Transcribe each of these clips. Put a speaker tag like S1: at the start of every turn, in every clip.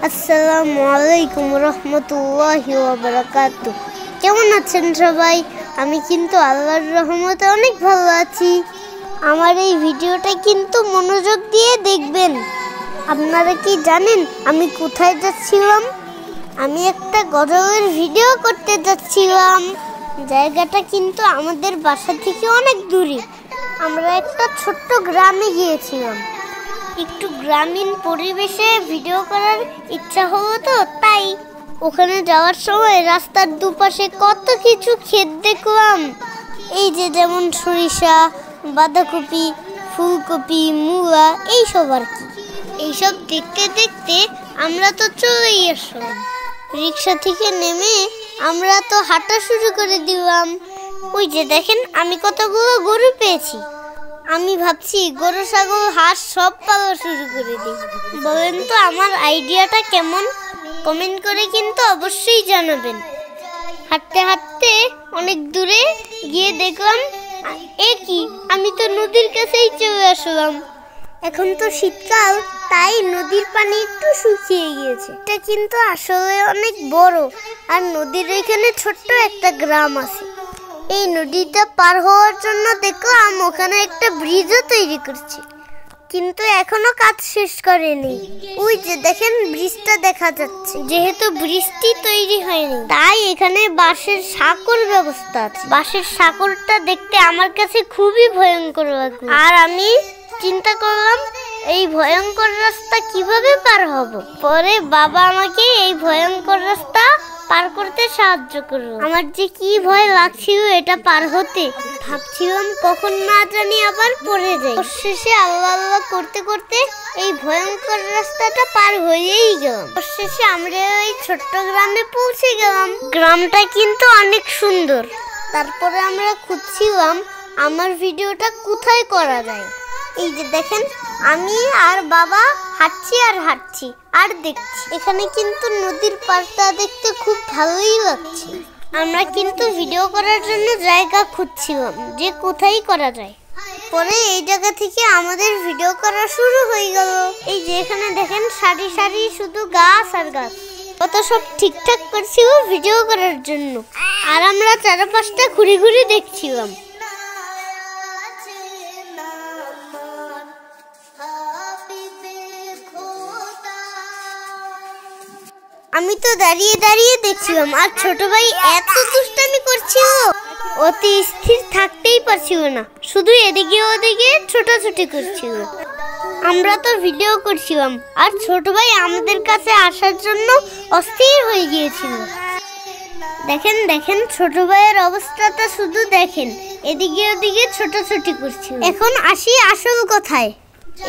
S1: আসসালামু আলাইকুম রহমতুল্লাহি ওয়া বারাকাতুহু। কেমন আছেন সবাই? আমি কিন্তু আল্লাহর রহমতে অনেক ভালো আছি। আমার এই ভিডিওটা কিন্তু মনোযোগ দিয়ে দেখবেন। আপনারা কি জানেন আমি কোথায় যাচ্ছিলাম? আমি একটা গজলের ভিডিও করতে যাচ্ছিলাম। জায়গাটা কিন্তু আমাদের বাসা থেকে অনেক দূরে। আমরা একটা ছোট্ট গ্রামে গিয়েছিলাম। একটু গ্রামীণ পরিবেশে ভিডিও করার ইচ্ছা হলো, তো তাই ওখানে যাওয়ার সময় রাস্তার দুপাশে কত কিছু ক্ষেত দেখলাম। এই যে যেমন সরিষা, বাঁধাকপি, ফুলকপি, মূলা, এইসব আর কি। এইসব দেখতে দেখতে আমরা তো চলেই আসলাম। রিক্সা থেকে নেমে আমরা তো হাঁটা শুরু করে দিলাম। ওই যে দেখেন, আমি কতগুলো গরু পেয়েছি। আমি ভাবছি গরু, ছাগল, হাঁস সব পালা শুরু করে দিই। বলেন তো আমার আইডিয়াটা কেমন? কমেন্ট করে কিন্তু অবশ্যই জানাবেন। হাঁটতে হাঁটতে অনেক দূরে গিয়ে দেখলাম কি, আমি তো নদীর কাছেই চলে আসলাম। এখন তো শীতকাল, তাই নদীর পানি একটু শুকিয়ে গিয়েছে। এটা কিন্তু আসলে অনেক বড়, আর নদীর এখানে ছোট্ট একটা গ্রাম আছে। এই নদীটা পার হওয়ার জন্য দেখলাম ওখানে একটা ব্রিজও তৈরি করছে, কিন্তু এখনো কাজ শেষ করেনি। ওই যে দেখেন ব্রিজটা দেখা যাচ্ছে। যেহেতু ব্রিজটি তৈরি হয়নি, তাই এখানে বাঁশের সাঁকোর ব্যবস্থা আছে। বাঁশের সাঁকোরটা দেখতে আমার কাছে খুবই ভয়ঙ্কর লাগলো, আর আমি চিন্তা করলাম এই ভয়ঙ্কর রাস্তা কিভাবে পার হব। পরে বাবা আমাকে এই ভয়ঙ্কর রাস্তা পার করতে সাহায্য করলো। আমার যে কি ভয় লাগছিল এটা পার হতে। ভাবছিলাম কখন না জানি আবার পড়ে যাই। শেষে আল্লাহ আল্লাহ করতে করতে এই ভয়ঙ্কর রাস্তাটা পার হয়েই গেলাম। শেষে আমরা এই ছোট্ট গ্রামে পৌঁছে গেলাম। গ্রামটা কিন্তু অনেক সুন্দর। তারপরে আমরা খুঁজছিলাম আমার ভিডিওটা কোথায় করা যায়। এই যে দেখেন, আমি আর বাবা হাঁটছি আর দেখছি। এখানে কিন্তু নদীর পাড়টা দেখতে খুব ভালোই লাগছে। আমরা কিন্তু ভিডিও করার জন্য জায়গা খুঁজছিলাম যে কোথায় করা যায়। পরে এই জায়গা থেকে আমাদের ভিডিও করা শুরু হয়ে গেল। এই যে এখানে দেখেন সারি সারি শুধু গাছ আর গাছ। কত সব ঠিকঠাক করছিল ভিডিও করার জন্য, আর আমরা চারপাশটা ঘুরে ঘুরে দেখছিলাম। আমি তো দাঁড়িয়ে দাঁড়িয়ে দেখছিলাম, আর ছোট ভাই এত দুষ্টামি করছিল, অতি স্থির থাকতেই পারছিল না, শুধু এদিকে ওদিকে ছোটাছুটি করছিল। আমরা তো ভিডিও করছিলাম, আর ছোট ভাই আমাদের কাছে আসার জন্য অস্থির হয়ে গিয়েছিল। দেখেন দেখেন ছোট ভাইয়ের অবস্থাটা শুধু দেখেন, এদিকে ওদিকে ছোটাছুটি করছিল। এখন আসি আসল কথায়।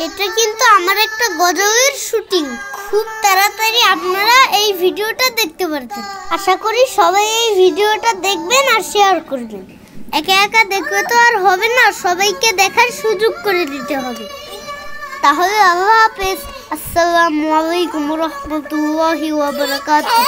S1: এটা কিন্তু আমার একটা গজলের শুটিং। খুব তাড়াতাড়ি আপনারা এই ভিডিওটা দেখতে পারবেন। আশা করি সবাই এই ভিডিওটা দেখবেন আর শেয়ার করবেন। একা একা দেখলে তো আর হবে না, সবাইকে দেখার সুযোগ করে দিতে হবে। তাহলে আল্লাহ হাফেজ। আসসালামু আলাইকুম রহমতুল্লাহি ওয়া বারাকাতুহু।